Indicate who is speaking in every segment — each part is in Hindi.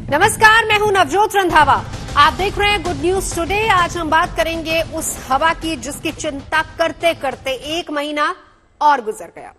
Speaker 1: नमस्कार, मैं हूं नवजोत रंधावा। आप देख रहे हैं गुड न्यूज टुडे। आज हम बात करेंगे उस हवा की जिसकी चिंता करते करते एक महीना और गुजर गया।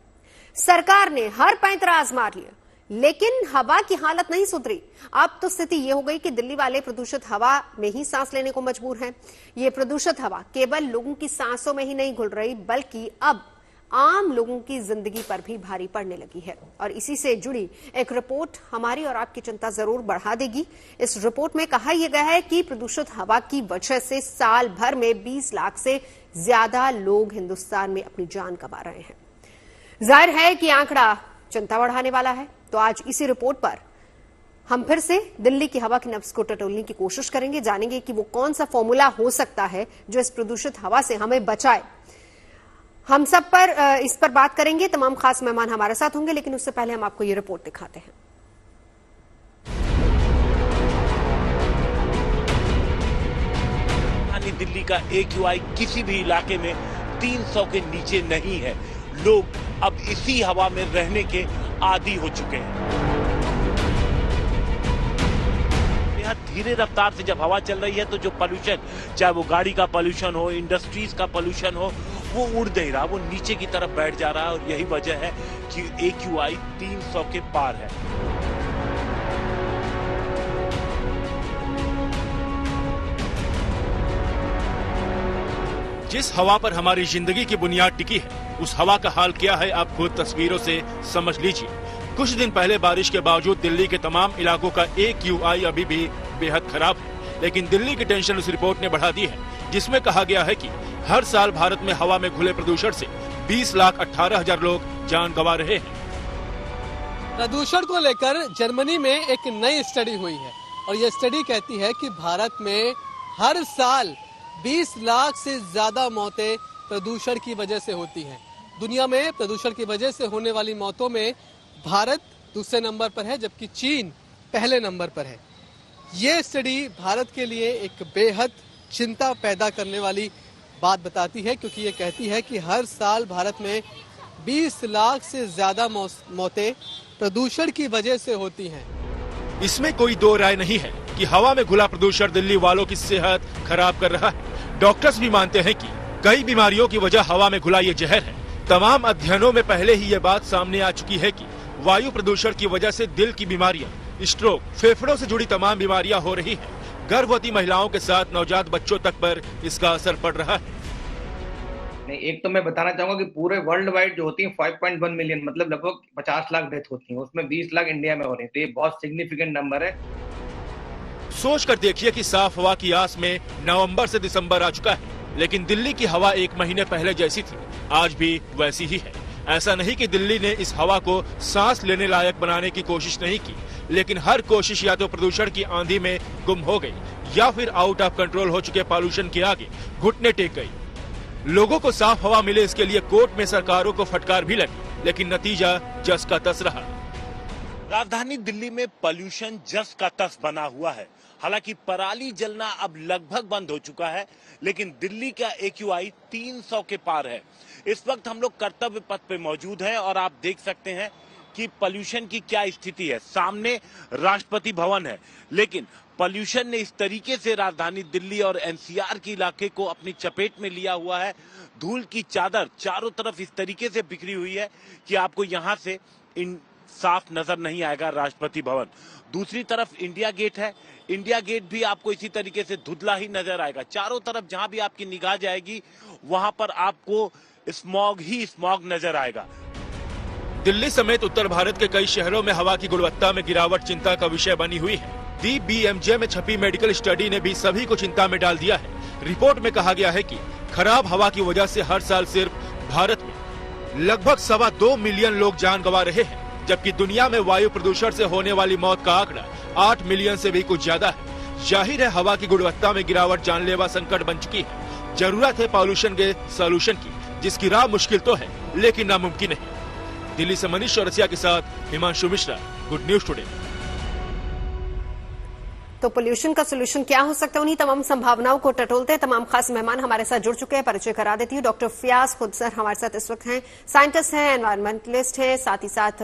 Speaker 1: सरकार ने हर पैंतरा आजमा लिया, लेकिन हवा की हालत नहीं सुधरी। अब तो स्थिति ये हो गई कि दिल्ली वाले प्रदूषित हवा में ही सांस लेने को मजबूर हैं। ये प्रदूषित हवा केवल लोगों की सांसों में ही नहीं घुल रही, बल्कि अब आम लोगों की जिंदगी पर भी भारी पड़ने लगी है। और इसी से जुड़ी एक रिपोर्ट हमारी और आपकी चिंता जरूर बढ़ा देगी। इस रिपोर्ट में कहा यह गया है कि प्रदूषित हवा की वजह से साल भर में 20 लाख से ज्यादा लोग हिंदुस्तान में अपनी जान गंवा रहे हैं। जाहिर है कि आंकड़ा चिंता बढ़ाने वाला है। तो आज इसी रिपोर्ट पर हम फिर से दिल्ली की हवा की नब्ज को टटोलने की कोशिश करेंगे, जानेंगे कि वो कौन सा फॉर्मूला हो सकता है जो इस प्रदूषित हवा से हमें बचाए। हम सब पर इस पर बात करेंगे। तमाम खास मेहमान हमारे साथ होंगे, लेकिन उससे पहले हम आपको ये रिपोर्ट दिखाते हैं।
Speaker 2: दिल्ली का AQI किसी भी इलाके में 300 के नीचे नहीं है। लोग अब इसी हवा में रहने के आदी हो चुके हैं। यहाँ धीरे रफ्तार से जब हवा चल रही है तो जो पोल्यूशन, चाहे वो गाड़ी का पोल्यूशन हो, इंडस्ट्रीज का पोल्यूशन हो, वो उड़ नहीं रहा, वो नीचे की तरफ बैठ जा रहा है। और यही वजह है कि AQI 300 के पार है।
Speaker 3: जिस हवा पर हमारी जिंदगी की बुनियाद टिकी है, उस हवा का हाल क्या है आप खुद तस्वीरों से समझ लीजिए। कुछ दिन पहले बारिश के बावजूद दिल्ली के तमाम इलाकों का AQI अभी भी बेहद खराब है, लेकिन दिल्ली की टेंशन उस रिपोर्ट ने बढ़ा दी है, जिसमें कहा गया है कि हर साल भारत में हवा में घुले प्रदूषण से 20,18,000 लोग जान गंवा रहे हैं।
Speaker 4: प्रदूषण को लेकर जर्मनी में एक नई स्टडी हुई है और ये स्टडी कहती है कि भारत में हर साल 20 लाख से ज्यादा मौतें प्रदूषण की वजह से होती हैं। दुनिया में प्रदूषण की वजह से होने वाली मौतों में भारत दूसरे नंबर पर है, जबकि चीन पहले नंबर पर है। ये स्टडी भारत के लिए एक बेहद चिंता पैदा करने वाली बात बताती है, क्योंकि ये कहती है कि हर साल भारत में 20 लाख से ज्यादा मौतें प्रदूषण की वजह से होती हैं।
Speaker 3: इसमें कोई दो राय नहीं है कि हवा में घुला प्रदूषण दिल्ली वालों की सेहत खराब कर रहा है। डॉक्टर्स भी मानते हैं कि कई बीमारियों की वजह हवा में घुला ये जहर है। तमाम अध्ययनों में पहले ही ये बात सामने आ चुकी है कि वायु प्रदूषण की वजह से दिल की बीमारियां, स्ट्रोक, फेफड़ों से जुड़ी तमाम बीमारियां हो रही है। गर्भवती महिलाओं के साथ नवजात बच्चों तक पर इसका असर पड़ रहा है।
Speaker 5: नहीं, एक तो मैं बताना चाहूंगा कि पूरे वर्ल्ड वाइड जो होती है 5.1 मिलियन, मतलब लगभग 50 लाख डेथ होती है, उसमें 20 लाख इंडिया में हो रही है। तो ये बहुत सिग्निफिकेंट नंबर है।
Speaker 3: सोच कर देखिए कि साफ हवा की आस में नवंबर से दिसंबर आ चुका है, लेकिन दिल्ली की हवा एक महीने पहले जैसी थी आज भी वैसी ही है। ऐसा नहीं कि दिल्ली ने इस हवा को सांस लेने लायक बनाने की कोशिश नहीं की, लेकिन हर कोशिश या तो प्रदूषण की आंधी में गुम हो गई या फिर आउट ऑफ कंट्रोल हो चुके पॉल्यूशन के आगे घुटने टेक गई। लोगों को साफ हवा मिले, इसके लिए कोर्ट में सरकारों को फटकार भी लगी, लेकिन नतीजा जस का तस रहा।
Speaker 2: राजधानी दिल्ली में पोल्यूशन जस का तस बना हुआ है। हालांकि पराली जलना अब लगभग बंद हो चुका है, लेकिन दिल्ली का AQI 300 के पार है। इस वक्त हम लोग कर्तव्य पथ पे मौजूद हैं और आप देख सकते हैं कि पोल्यूशन की क्या स्थिति है। सामने राष्ट्रपति भवन है, लेकिन पोल्यूशन ने इस तरीके से राजधानी दिल्ली और NCR के इलाके को अपनी चपेट में लिया हुआ है। धूल की चादर चारों तरफ इस तरीके से बिखरी हुई है कि आपको यहां से साफ नजर नहीं आएगा राष्ट्रपति भवन। दूसरी तरफ इंडिया गेट है, इंडिया गेट भी आपको इसी तरीके से धुंधला ही नजर आएगा। चारों तरफ जहां भी आपकी निगाह जाएगी वहां पर आपको स्मॉग ही स्मॉग नजर आएगा।
Speaker 3: दिल्ली समेत उत्तर भारत के कई शहरों में हवा की गुणवत्ता में गिरावट चिंता का विषय बनी हुई है। DBMJ में छपी मेडिकल स्टडी ने भी सभी को चिंता में डाल दिया है। रिपोर्ट में कहा गया है कि खराब हवा की वजह से हर साल सिर्फ भारत में लगभग 2.25 मिलियन लोग जान गंवा रहे हैं, जबकि दुनिया में वायु प्रदूषण से होने वाली मौत का आंकड़ा 8 मिलियन से भी कुछ ज्यादा है। जाहिर है हवा की गुणवत्ता में गिरावट जानलेवा संकट बन चुकी है। जरूरत है पॉल्यूशन के सॉल्यूशन की, जिसकी राह मुश्किल तो है लेकिन नामुमकिन नहीं। दिल्ली से मनीष चौरसिया के साथ Himanshu Mishra, good news today.
Speaker 1: तो पोल्यूशन का सोल्यूशन क्या हो सकता है, उन्हीं तमाम संभावनाओं को टटोलते हैं तमाम खास मेहमान हमारे साथ जुड़ चुके हैं। परिचय करा देती हूँ। डॉक्टर फयाज खुद सर हमारे साथ इस वक्त हैं, साइंटिस्ट हैं, एनवायरमेंटलिस्ट हैं, साथ ही साथ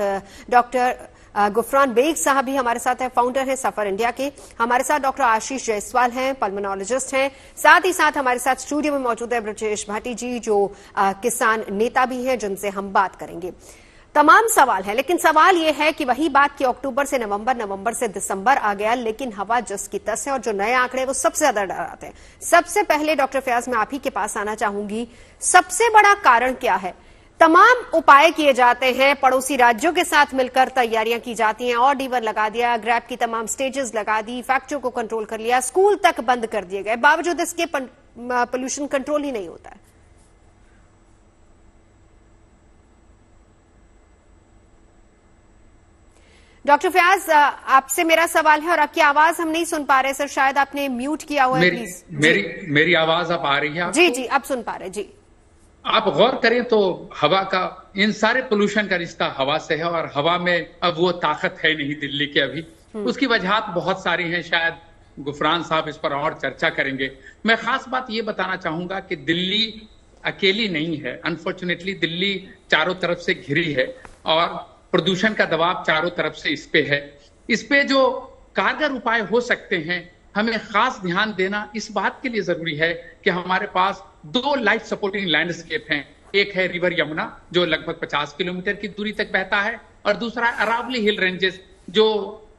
Speaker 1: डॉक्टर गुफरान बेग साहब भी हमारे साथ हैं, फाउंडर हैं सफर इंडिया के। हमारे साथ डॉक्टर आशीष जायसवाल हैं, पल्मोनोलॉजिस्ट हैं। साथ ही साथ हमारे साथ स्टूडियो में मौजूद है ब्रजेश भाटी जी, जो किसान नेता भी हैं, जिनसे हम बात करेंगे। तमाम सवाल है, लेकिन सवाल यह है कि वही बात कि अक्टूबर से नवंबर, नवंबर से दिसंबर आ गया, लेकिन हवा जस की तस है और जो नए आंकड़े वो सबसे ज्यादा डराते हैं। सबसे पहले डॉक्टर फयाज, मैं आप ही के पास आना चाहूंगी। सबसे बड़ा कारण क्या है? तमाम उपाय किए जाते हैं, पड़ोसी राज्यों के साथ मिलकर तैयारियां की जाती हैं, ऑड ईवन लगा दिया, ग्रैब की तमाम स्टेजेस लगा दी, फैक्ट्रियों को कंट्रोल कर लिया, स्कूल तक बंद कर दिए गए, बावजूद इसके पोल्यूशन कंट्रोल ही नहीं होता है। डॉक्टर फयाज, आपसे मेरा सवाल है और आपकी आवाज हम नहीं सुन पा रहे सर, शायद आपने म्यूट किया हुआ है। प्लीज
Speaker 6: मेरी आवाज अब आ रही है?
Speaker 1: जी जी, अब सुन पा रहे जी।
Speaker 6: आप गौर करें तो हवा का, इन सारे पोल्यूशन का रिश्ता हवा से है, और हवा में अब वो ताकत है नहीं दिल्ली के अभी। उसकी वजह बहुत सारी हैं, शायद गुफरान साहब इस पर और चर्चा करेंगे। मैं खास बात ये बताना चाहूंगा कि दिल्ली अकेली नहीं है। अनफॉर्चुनेटली दिल्ली चारों तरफ से घिरी है और प्रदूषण का दबाव चारों तरफ से इस पे है। इस पे जो कारगर उपाय हो सकते हैं, हमें खास ध्यान देना इस बात के लिए जरूरी है कि हमारे पास 2 लाइफ सपोर्टिंग लैंडस्केप हैं। एक है रिवर यमुना, जो लगभग 50 किलोमीटर की दूरी तक बहता है, और दूसरा अरावली हिल रेंजेस, जो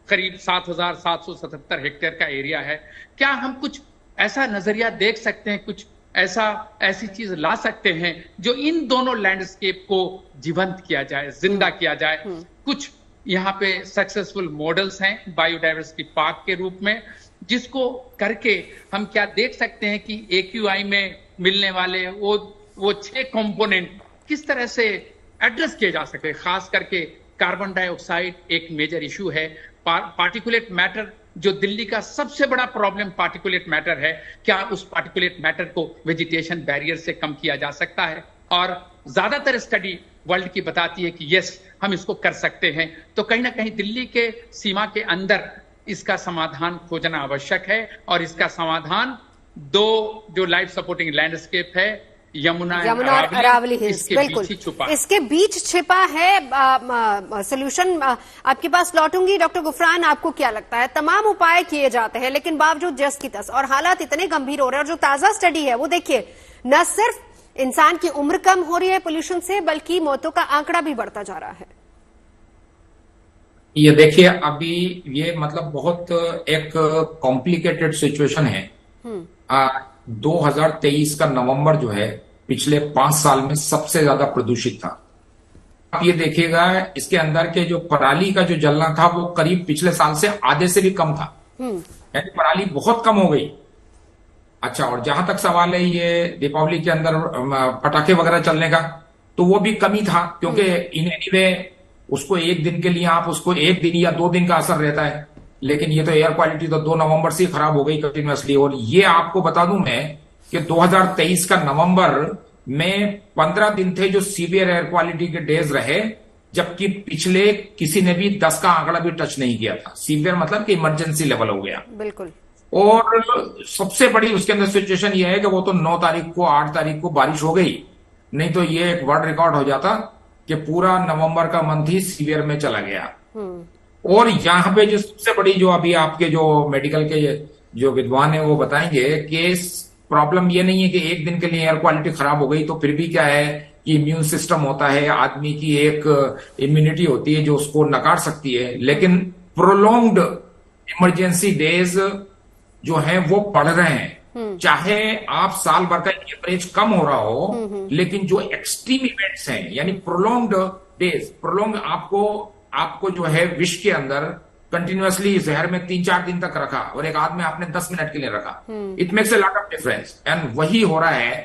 Speaker 6: करीब 7,777 हेक्टेयर का एरिया है। क्या हम कुछ ऐसा नजरिया देख सकते हैं, कुछ ऐसी चीज ला सकते हैं जो इन दोनों लैंडस्केप को जीवंत किया जाए, जिंदा किया जाए? कुछ यहाँ पे सक्सेसफुल मॉडल्स हैं बायोडाइवर्सिटी पार्क के रूप में, जिसको करके हम क्या देख सकते हैं कि AQI में मिलने वाले वो 6 कंपोनेंट किस तरह से एड्रेस किए जा सके। खास करके कार्बन डाइऑक्साइड एक मेजर इशू है, पार्टिकुलेट मैटर, जो दिल्ली का सबसे बड़ा प्रॉब्लम पार्टिकुलेट मैटर है, क्या उस पार्टिकुलेट मैटर को वेजिटेशन बैरियर से कम किया जा सकता है? और ज्यादातर स्टडी वर्ल्ड की बताती है कि यस, हम इसको कर सकते हैं। तो कहीं ना कहीं दिल्ली के सीमा के अंदर इसका समाधान खोजना आवश्यक है, और इसका समाधान 2 जो लाइफ सपोर्टिंग लैंडस्केप है, यमुना और अरावली हिल्स, बिल्कुल
Speaker 1: इसके बीच छिपा है सोल्यूशन। आपके पास लौटूंगी डॉक्टर गुफरान, आपको क्या लगता है? तमाम उपाय किए जाते हैं, लेकिन बावजूद जस की तस, और हालात इतने गंभीर हो रहे हैं। और जो ताजा स्टडी है वो देखिए, न सिर्फ इंसान की उम्र कम हो रही है पोल्यूशन से, बल्कि मौतों का आंकड़ा भी बढ़ता जा रहा है।
Speaker 7: ये देखिए, अभी ये मतलब बहुत एक कॉम्प्लिकेटेड सिचुएशन है। 2023 का नवंबर जो है पिछले 5 साल में सबसे ज्यादा प्रदूषित था। आप ये देखिएगा, इसके अंदर के जो पराली का जो जलना था वो करीब पिछले साल से आधे से भी कम था, यानी पराली बहुत कम हो गई। अच्छा, और जहां तक सवाल है ये दीपावली के अंदर पटाखे वगैरह चलने का, तो वो भी कमी था, क्योंकि इन एनीवे उसको एक दिन के लिए आप उसको 1 दिन या 2 दिन का असर रहता है। लेकिन ये तो एयर क्वालिटी तो 2 नवंबर से खराब हो गई कंटिन्यूअसली। और ये आपको बता दूं मैं कि 2023 का नवंबर में 15 दिन थे जो सीवियर एयर क्वालिटी के डेज रहे, जबकि पिछले किसी ने भी 10 का आंकड़ा भी टच नहीं किया था। सीवियर मतलब कि इमरजेंसी लेवल हो गया।
Speaker 1: बिल्कुल।
Speaker 7: और सबसे बड़ी उसके अंदर सिचुएशन ये है कि वो तो 9 तारीख को 8 तारीख को बारिश हो गई, नहीं तो ये एक वर्ल्ड रिकॉर्ड हो जाता कि पूरा नवंबर का मंथ ही सीवियर में चला गया। और यहाँ पे जो सबसे बड़ी, जो अभी आपके जो मेडिकल के जो विद्वान है वो बताएंगे कि प्रॉब्लम ये नहीं है कि एक दिन के लिए एयर क्वालिटी खराब हो गई तो फिर भी क्या है कि इम्यून सिस्टम होता है, आदमी की एक इम्यूनिटी होती है जो उसको नकार सकती है। लेकिन प्रोलॉन्ग्ड इमरजेंसी डेज जो है वो बढ़ रहे हैं, चाहे आप साल भर का एवरेज कम हो रहा हो, लेकिन जो एक्सट्रीम इवेंट्स हैं, यानी प्रोलॉन्ग्ड डेज, प्रोलॉन्ग आपको जो है विश्व के अंदर कंटिन्यूअसली जहर में 3-4 दिन तक रखा और एक आदमी आपने 10 मिनट के लिए रखा, it makes a lot of difference. And वही हो रहा है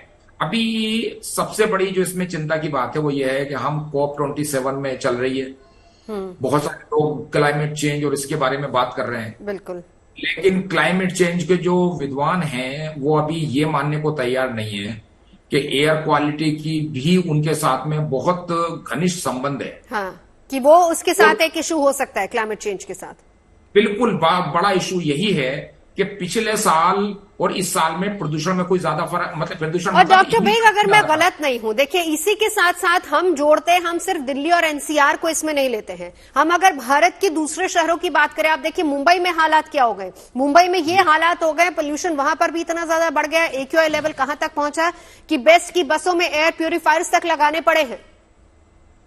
Speaker 7: अभी। सबसे बड़ी जो इसमें चिंता की बात है वो ये है कि हम COP27 में चल रही है, बहुत सारे लोग क्लाइमेट चेंज और इसके बारे में बात कर रहे हैं,
Speaker 1: बिल्कुल,
Speaker 7: लेकिन क्लाइमेट चेंज के जो विद्वान हैं वो अभी ये मानने को तैयार नहीं है कि एयर क्वालिटी की भी उनके साथ में बहुत घनिष्ठ संबंध है।
Speaker 1: हाँ, कि वो उसके साथ एक इशू हो सकता है क्लाइमेट चेंज के साथ।
Speaker 7: बिल्कुल, बड़ा इशू यही है कि पिछले साल और इस साल में प्रदूषण में कोई ज्यादा फर्क, मतलब प्रदूषण।
Speaker 1: और डॉक्टर बेग, अगर मैं गलत नहीं हूं, देखिए इसी के साथ साथ हम जोड़ते हैं, हम सिर्फ दिल्ली और एनसीआर को इसमें नहीं लेते हैं, हम अगर भारत के दूसरे शहरों की बात करें, आप देखिए मुंबई में हालात क्या हो गए, मुंबई में ये हालात हो गए, पोल्यूशन वहां पर भी इतना ज्यादा बढ़ गया, AQI लेवल कहां तक पहुंचा कि बेस्ट की बसों में एयर प्यूरिफायर्स तक लगाने पड़े हैं।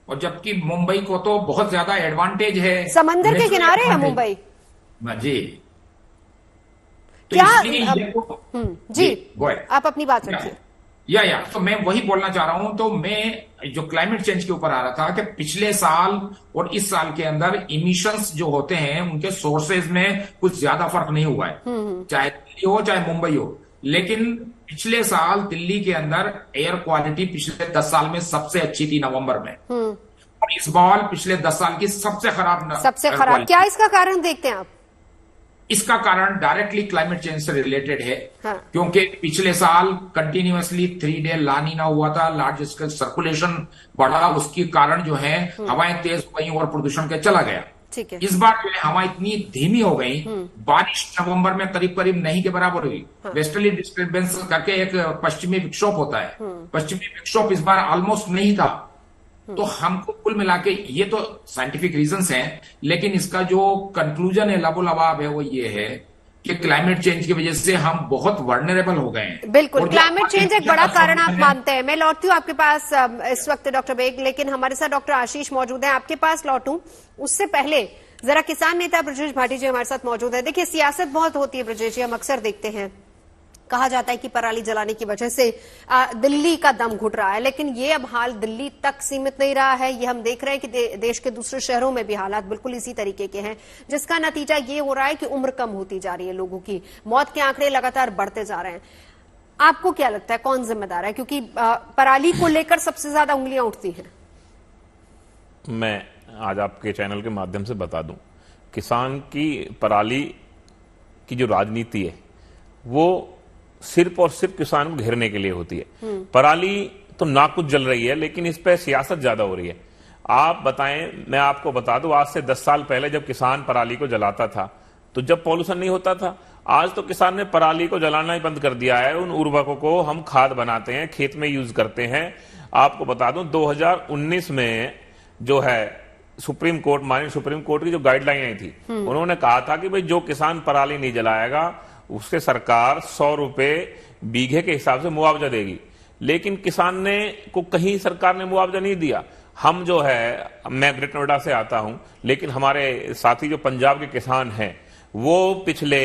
Speaker 7: और जबकि मुंबई को तो बहुत ज्यादा एडवांटेज है,
Speaker 1: समंदर के किनारे है मुंबई
Speaker 7: जी। तो
Speaker 1: क्या जी आप अपनी बात रखिए।
Speaker 7: या तो मैं वही बोलना चाह रहा हूं। तो मैं जो क्लाइमेट चेंज के ऊपर आ रहा था कि पिछले साल और इस साल के अंदर इमिशंस जो होते हैं उनके सोर्सेज में कुछ ज्यादा फर्क नहीं हुआ है, चाहे दिल्ली हो चाहे मुंबई हो। लेकिन पिछले साल दिल्ली के अंदर एयर क्वालिटी पिछले 10 साल में सबसे अच्छी थी नवंबर में, और इस बार पिछले 10 साल की सबसे खराब।
Speaker 1: क्या इसका कारण देखते हैं आप?
Speaker 7: इसका कारण डायरेक्टली क्लाइमेट चेंज से रिलेटेड है।
Speaker 1: हाँ।
Speaker 7: क्योंकि पिछले साल कंटिन्यूअसली 3 डे ला नीना हुआ था, लार्ज स्केल सर्कुलेशन बढ़ा, उसके कारण जो है हवाएं तेज हो गई और प्रदूषण के चला गया।
Speaker 1: ठीक है।
Speaker 7: इस बार जो है हवा इतनी धीमी हो गई, बारिश नवंबर में करीब करीब नहीं के बराबर हुई। हाँ। वेस्टर्ली डिस्टर्बेंस करके एक पश्चिमी विक्षोभ होता है, पश्चिमी विक्षोभ इस बार ऑलमोस्ट नहीं था। तो हमको कुल मिला के, ये तो साइंटिफिक रीजंस हैं, लेकिन इसका जो कंक्लूजन है, लबोलबाब है, वो ये है कि क्लाइमेट चेंज की वजह से हम बहुत वर्नरेबल हो गए हैं।
Speaker 1: बिल्कुल, क्लाइमेट चेंज एक बड़ा कारण आप मानते हैं। मैं लौटती हूँ आपके पास इस वक्त डॉक्टर बेग, लेकिन हमारे साथ डॉक्टर आशीष मौजूद है, आपके पास लौटूं उससे पहले जरा किसान नेता ब्रजेश भाटी जी हमारे साथ मौजूद है। देखिए सियासत बहुत होती है ब्रजेश जी, हम अक्सर देखते हैं, कहा जाता है कि पराली जलाने की वजह से दिल्ली का दम घुट रहा है, लेकिन ये अब हाल दिल्ली तक सीमित नहीं रहा है। ये हम देख रहे हैं कि देश के दूसरे शहरों में भी हालात बिल्कुल इसी तरीके के हैं, जिसका नतीजा ये हो रहा है कि उम्र कम होती जा रही है लोगों की, मौत के आंकड़े लगातार बढ़ते जा रहे हैं। आपको क्या लगता है कौन जिम्मेदार है? क्योंकि पराली को लेकर सबसे ज्यादा उंगलियां उठती हैं।
Speaker 8: मैं आज आपके चैनल के माध्यम से बता दूं, किसान की पराली की जो राजनीति है वो सिर्फ और सिर्फ किसान को घेरने के लिए होती है। पराली तो ना कुछ जल रही है, लेकिन इस पे सियासत ज्यादा हो रही है। आप बताएं, मैं आपको बता दूं, आज से 10 साल पहले जब किसान पराली को जलाता था तो जब पॉल्यूशन नहीं होता था। आज तो किसान ने पराली को जलाना ही बंद कर दिया है। उन उर्वरकों को हम खाद बनाते हैं, खेत में यूज करते हैं। आपको बता दूं 2019 में जो है सुप्रीम कोर्ट, माननीय सुप्रीम कोर्ट की जो गाइडलाइन आई थी, उन्होंने कहा था कि भाई जो किसान पराली नहीं जलाएगा उससे सरकार 100 रुपए बीघे के हिसाब से मुआवजा देगी। लेकिन किसान ने को कहीं सरकार ने मुआवजा नहीं दिया। हम जो है, मैं ग्रेटर नोएडा से आता हूं, लेकिन हमारे साथी जो पंजाब के किसान हैं वो पिछले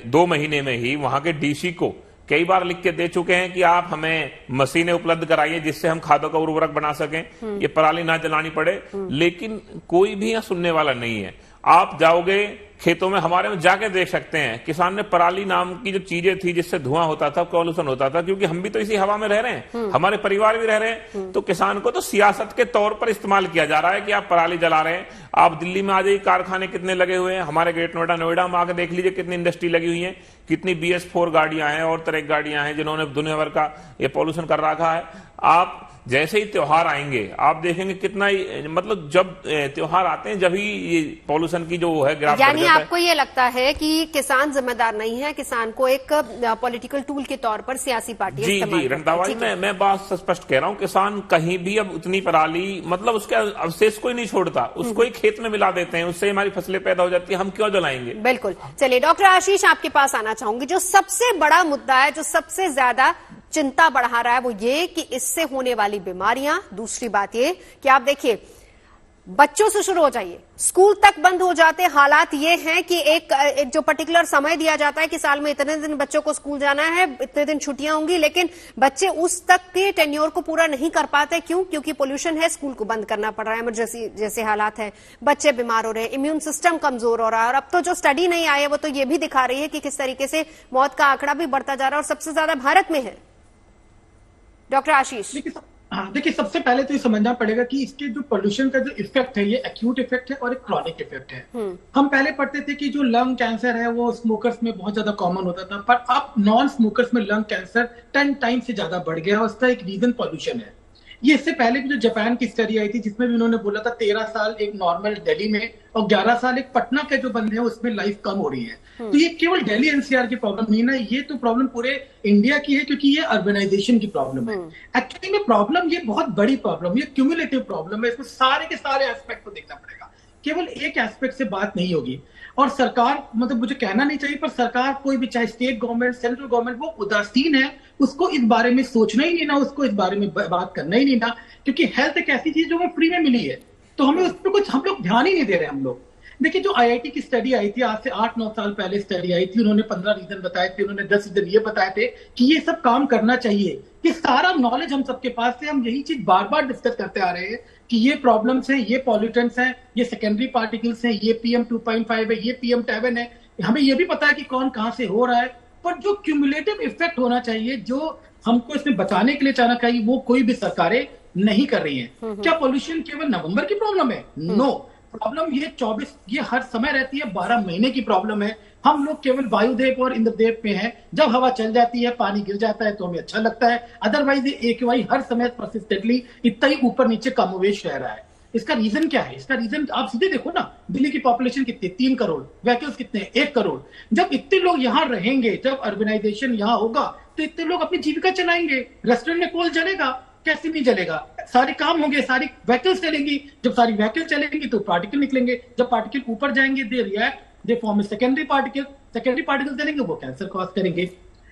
Speaker 8: 2 महीने में ही वहां के डीसी को कई बार लिख के दे चुके हैं कि आप हमें मशीनें उपलब्ध कराइए जिससे हम खादों का उर्वरक बना सकें, ये पराली ना जलानी पड़े। लेकिन कोई भी यहां सुनने वाला नहीं है। आप जाओगे खेतों में, हमारे में जाके देख सकते हैं, किसान ने पराली नाम की जो चीजें थी जिससे धुआं होता था, पॉल्यूशन होता था, क्योंकि हम भी तो इसी हवा में रह रहे हैं, हमारे परिवार भी रह रहे हैं। तो किसान को तो सियासत के तौर पर इस्तेमाल किया जा रहा है कि आप पराली जला रहे हैं। आप दिल्ली में आ जाइए, कारखाने कितने लगे हुए हैं, हमारे ग्रेटर नोएडा में आकर देख लीजिए कितनी इंडस्ट्री लगी हुई है, कितनी BS4 गाड़ियां हैं और तरह की गाड़ियां हैं जिन्होंने दुनिया भर का ये पॉल्यूशन कर रखा है। आप जैसे ही त्योहार आएंगे आप देखेंगे कितना ही, मतलब जब त्योहार आते हैं जब ही ये पॉल्यूशन की जो है ग्राफ,
Speaker 1: यानी आपको ये लगता है कि किसान जिम्मेदार नहीं है, किसान को एक पॉलिटिकल टूल के तौर पर सियासी पार्टी
Speaker 8: जी रंधावा जी, मैं बात स्पष्ट कह रहा हूं, किसान कहीं भी अब उतनी पराली, मतलब उसके अवशेष को ही नहीं छोड़ता, उसको ही खेत में मिला देते हैं, उससे हमारी फसलें पैदा हो जाती है, हम क्यों जलाएंगे।
Speaker 1: बिल्कुल। चलिए डॉक्टर आशीष आपके पास आना चाहूंगी। जो सबसे बड़ा मुद्दा है, जो सबसे ज्यादा चिंता बढ़ा रहा है, वो ये कि इससे होने वाली बीमारियां, दूसरी बात ये कि आप देखिए बच्चों से शुरू हो जाइए, स्कूल तक बंद हो जाते। हालात ये हैं कि एक जो पर्टिकुलर समय दिया जाता है कि साल में इतने दिन बच्चों को स्कूल जाना है, इतने दिन छुट्टियां होंगी, लेकिन बच्चे उस तक के टेन्योर को पूरा नहीं कर पाते। क्यों? क्योंकि पोल्यूशन है, स्कूल को बंद करना पड़ रहा है, इमरजेंसी जैसे हालात है, बच्चे बीमार हो रहे हैं, इम्यून सिस्टम कमजोर हो रहा है। और अब तो जो स्टडी नहीं आई है वो तो ये भी दिखा रही है कि किस तरीके से मौत का आंकड़ा भी बढ़ता जा रहा है और सबसे ज्यादा भारत में है। डॉक्टर आशीष,
Speaker 9: देखिए सबसे पहले तो ये समझना पड़ेगा कि इसके जो पोल्यूशन का जो इफेक्ट है ये एक्यूट इफेक्ट है और एक क्रॉनिक इफेक्ट है। हम पहले पढ़ते थे कि जो लंग कैंसर है वो स्मोकर्स में बहुत ज्यादा कॉमन होता था, पर अब नॉन स्मोकर्स में लंग कैंसर 10 टाइम से ज्यादा बढ़ गया है। उसका एक रीजन पोल्यूशन है। ये इससे पहले भी जो जापान की स्टडी आई थी जिसमें भी उन्होंने बोला था 13 साल एक नॉर्मल दिल्ली में और 11 साल एक पटना के जो बंदे हैं उसमें लाइफ कम हो रही है। तो ये केवल दिल्ली एनसीआर की प्रॉब्लम नहीं ना, ये तो प्रॉब्लम पूरे इंडिया की है क्योंकि ये अर्बनाइजेशन की प्रॉब्लम है। एक्चुअली में प्रॉब्लम ये बहुत बड़ी प्रॉब्लम, ये क्यूमुलेटिव प्रॉब्लम है, इसमें सारे के सारे एस्पेक्ट को देखना पड़ेगा, केवल एक एस्पेक्ट से बात नहीं होगी। और सरकार, मतलब मुझे कहना नहीं चाहिए पर सरकार कोई भी, चाहे स्टेट गवर्नमेंट सेंट्रल गवर्नमेंट, वो उदासीन है, उसको इस बारे में सोचना ही नहीं ना, उसको इस बारे में बात करना ही नहीं ना, क्योंकि हेल्थ एक ऐसी चीज जो हमें फ्री में मिली है, तो हमें उस पर कुछ हम लोग ध्यान ही नहीं दे रहे हम लोग। देखिए जो आईआईटी की स्टडी आई थी, आज से 8-9 साल पहले स्टडी आई थी, उन्होंने 15 रीजन बताए थे, उन्होंने 10 रीजन ये बताए थे कि ये सब काम करना चाहिए। ये सारा नॉलेज हम सबके पास है, हम यही चीज बार बार डिस्कस करते आ रहे हैं कि ये प्रॉब्लम्स हैं, ये पॉल्यूटेंट्स हैं, ये सेकेंडरी पार्टिकल्स हैं, ये PM 2.5 है, ये PM10 है, हमें ये भी पता है कि कौन कहां से हो रहा है, पर जो क्यूमुलेटिव इफेक्ट होना चाहिए, जो हमको इसमें बचाने के लिए चाहना चाहिए, वो कोई भी सरकारें नहीं कर रही है। क्या पॉल्यूशन केवल नवंबर की प्रॉब्लम है? नो, प्रॉब्लम ये 24, ये हर समय रहती है, 12 महीने की प्रॉब्लम है। हम लोग केवल वायुदेव और इंद्रदेव पे हैं, जब हवा चल जाती है, पानी गिर जाता है तो हमें अच्छा लगता है, अदरवाइज ये AQI हर समय परसिस्टेंटली इतना ही ऊपर नीचे कमोवेश रह रहा है। इसका रीजन क्या है? इसका रीजन आप सीधे देखो ना, दिल्ली की पॉपुलेशन कितनी, 3 करोड़, व्हीकल्स कितने, 1 करोड़। जब इतने लोग यहाँ रहेंगे, जब अर्बनाइजेशन यहाँ होगा, तो इतने लोग अपनी जीविका चलाएंगे, रेस्टोरेंट में कोल जलेगा, कैसे नहीं जलेगा, सारे काम होंगे, सारी व्हीकल्स चलेंगी, जब सारी व्हीकल चलेंगी तो पार्टिकल निकलेंगे, जब पार्टिकल ऊपर जाएंगे they react, they form secondary particle चलेंगे, वो कैंसर कॉज करेंगे।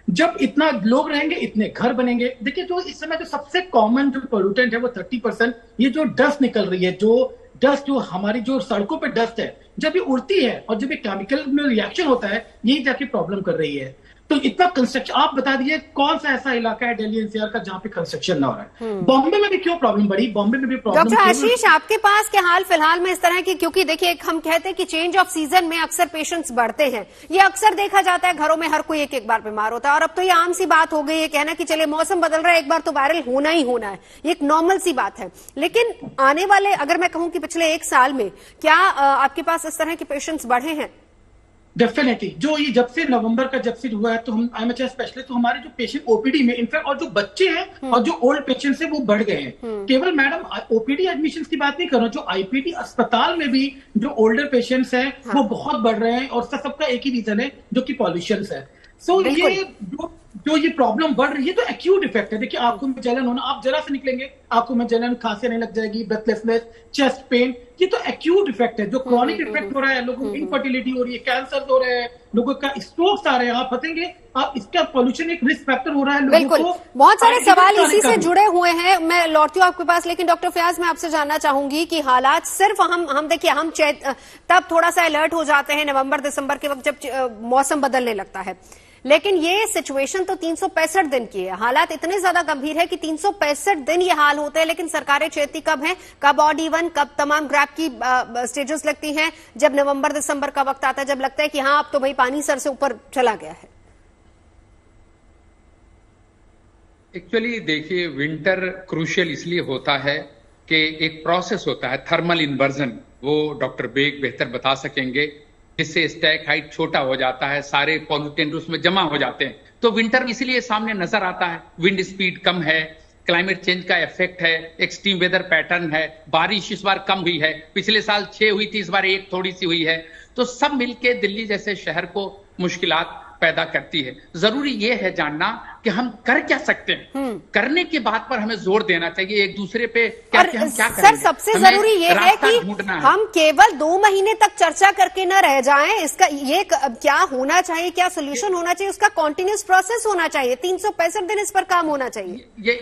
Speaker 9: जब इतना लोग रहेंगे, इतने घर बनेंगे। देखिए जो इस समय जो सबसे कॉमन जो पोल्यूटेंट है वो 30%, ये जो डस्ट निकल रही है, जो डस्ट, जो हमारी जो सड़कों पे डस्ट है, जब ये उड़ती है और जब ये केमिकल में रिएक्शन होता है, यही जाके प्रॉब्लम कर रही है। तो इतना कंस्ट्रक्शन, आप बता दीजिए कौन सा ऐसा इलाका है दिल्ली NCR का जहां पे कंस्ट्रक्शन ना हो रहा है? बॉम्बे में भी क्यों प्रॉब्लम बढ़ी? बॉम्बे में भी प्रॉब्लम।
Speaker 1: डॉक्टर आशीष, आपके पास के हाल फिलहाल में इस तरह की, क्योंकि देखिए हम कहते हैं कि चेंज ऑफ सीजन में अक्सर पेशेंट्स बढ़ते हैं, ये अक्सर देखा जाता है, घरों में हर कोई एक बार बीमार होता है, और अब तो ये आम सी बात हो गई है कहना कि चले मौसम बदल रहा है, एक बार तो वायरल होना ही होना है, ये एक नॉर्मल सी बात है। लेकिन आने वाले, अगर मैं कहूं कि पिछले 1 साल में क्या आपके पास इस तरह के पेशेंट्स बढ़े हैं?
Speaker 9: डेफिनेटली, जो ये जब से नवंबर का जब से हुआ है, तो हम IMHS स्पेशलिस्ट, तो हमारे जो पेशेंट OPD में इनफैक्ट, और जो बच्चे हैं और जो ओल्ड पेशेंट्स हैं वो बढ़ गए हैं। केवल मैडम OPD एडमिशन की बात नहीं कर रहा हूं, जो IPD अस्पताल में भी जो ओल्डर पेशेंट्स हैं वो बहुत बढ़ रहे हैं, और सबका एक ही रीजन है जो कि पॉल्यूशन है। सो ये जो ये प्रॉब्लम बढ़ रही है तो एक्यूट इफेक्ट है। देखिए आंखों में जलन होना, आप जरा से निकलेंगे आंखों में जलन, खांसी नहीं लग जाएगी, ब्रेथलेसनेस, चेस्ट पेन, ये तो एक्यूट इफेक्ट है। जो क्रॉनिक इफेक्ट हो रहा है, लोगों की इनफर्टिलिटी हो रही है, कैंसर हो रहे हैं, लोगों का स्ट्रोक्स आ रहे हैं, आप बताएंगे आप इसका पॉल्यूशन एक रिस्क फैक्टर हो रहा है लोगों
Speaker 1: बिल्कुल।
Speaker 9: को।
Speaker 1: बहुत सारे सवाल इसी से जुड़े हुए हैं, मैं लौटती हूँ आपके पास, लेकिन डॉक्टर फयाज मैं आपसे जानना चाहूंगी कि हालात सिर्फ हम देखिए, हम तब थोड़ा सा अलर्ट हो जाते हैं नवंबर दिसंबर के वक्त जब मौसम बदलने लगता है, लेकिन ये सिचुएशन तो 365 दिन की है। हालात इतने ज्यादा गंभीर है कि 365 दिन ये हाल होते हैं, लेकिन सरकारें चेती कब हैं, कब ऑड इवन, कब तमाम ग्रैप की स्टेजेस लगती हैं, जब नवंबर दिसंबर का वक्त आता है, जब लगता है कि हाँ अब तो भाई पानी सर से ऊपर चला गया है।
Speaker 6: एक्चुअली देखिए, विंटर क्रूशियल इसलिए होता है कि एक प्रोसेस होता है थर्मल इन्वर्जन, वो डॉक्टर बेग बेहतर बता सकेंगे, जिससे स्टैक हाइट छोटा हो जाता है, सारे पॉल्यूटेंट उसमें जमा हो जाते हैं। तो विंटर में इसलिए सामने नजर आता है, विंड स्पीड कम है, क्लाइमेट चेंज का इफेक्ट है, एक्सट्रीम वेदर पैटर्न है, बारिश इस बार कम हुई है, पिछले साल 6 हुई थी, इस बार 1 थोड़ी सी हुई है, तो सब मिलके दिल्ली जैसे शहर को मुश्किलात पैदा करती है। जरूरी ये है जानना कि हम कर क्या सकते हैं, करने की बात पर हमें जोर देना चाहिए, एक दूसरे पे क्या हम क्या करेंगे।
Speaker 1: सर सबसे जरूरी ये है कि हम केवल 2 महीने तक चर्चा करके न रह जाएं, इसका ये क्या होना चाहिए, क्या सोल्यूशन होना चाहिए, उसका कॉन्टिन्यूस प्रोसेस होना चाहिए, 365 दिन इस पर काम होना चाहिए।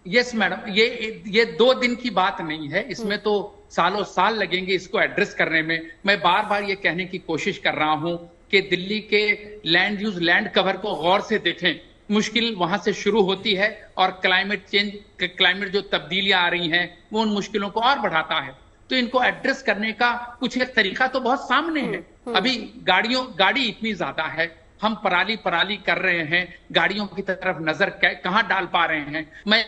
Speaker 6: यस मैडम, ये 2 दिन की बात नहीं है, इसमें तो सालों साल लगेंगे इसको एड्रेस करने में। मैं बार बार ये कहने की कोशिश कर रहा हूं कि दिल्ली के लैंड यूज, लैंड कवर को गौर से देखें। मुश्किल वहां से शुरू होती है और क्लाइमेट जो तब्दीलियां आ रही हैं वो उन मुश्किलों को और बढ़ाता है। तो इनको एड्रेस करने का कुछ एक तरीका तो बहुत सामने है। अभी गाड़ी इतनी ज्यादा है, हम पराली कर रहे हैं, गाड़ियों की तरफ नजर कहां डाल पा रहे हैं। मैं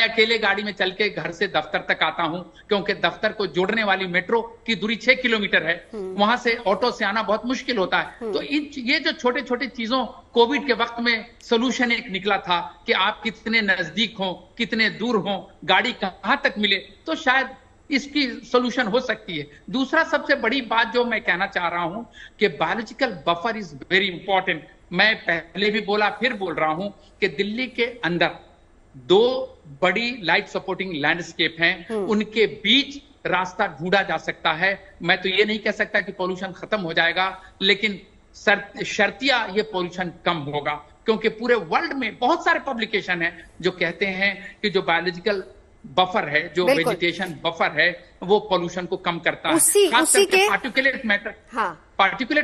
Speaker 6: अकेले गाड़ी में चल के घर से दफ्तर तक आता हूं, क्योंकि दफ्तर को जोड़ने वाली मेट्रो की दूरी 6 किलोमीटर है, वहां से ऑटो से आना बहुत मुश्किल होता है। तो ये जो छोटे छोटे चीजों, कोविड के वक्त में सोल्यूशन एक निकला था कि आप कितने नजदीक हो, कितने दूर हो, गाड़ी कहां तक मिले, तो शायद इसकी सोल्यूशन हो सकती है। दूसरा सबसे बड़ी बात जो मैं कहना चाह रहा हूं कि biological buffer is very important. मैं पहले भी बोला, फिर बोल रहा हूं कि दिल्ली के अंदर 2 बड़ी लाइफ सपोर्टिंग लैंडस्केप हैं, उनके बीच रास्ता ढूंढा जा सकता है। मैं तो ये नहीं कह सकता कि पॉल्यूशन खत्म हो जाएगा, लेकिन शर्तिया ये पॉल्यूशन कम होगा, क्योंकि पूरे वर्ल्ड में बहुत सारे पब्लिकेशन हैं जो कहते हैं कि जो बायोलॉजिकल बफर है, जो वेजिटेशन बफर है, वो पॉल्यूशन को कम करता है। खास करके पार्टिकुलेट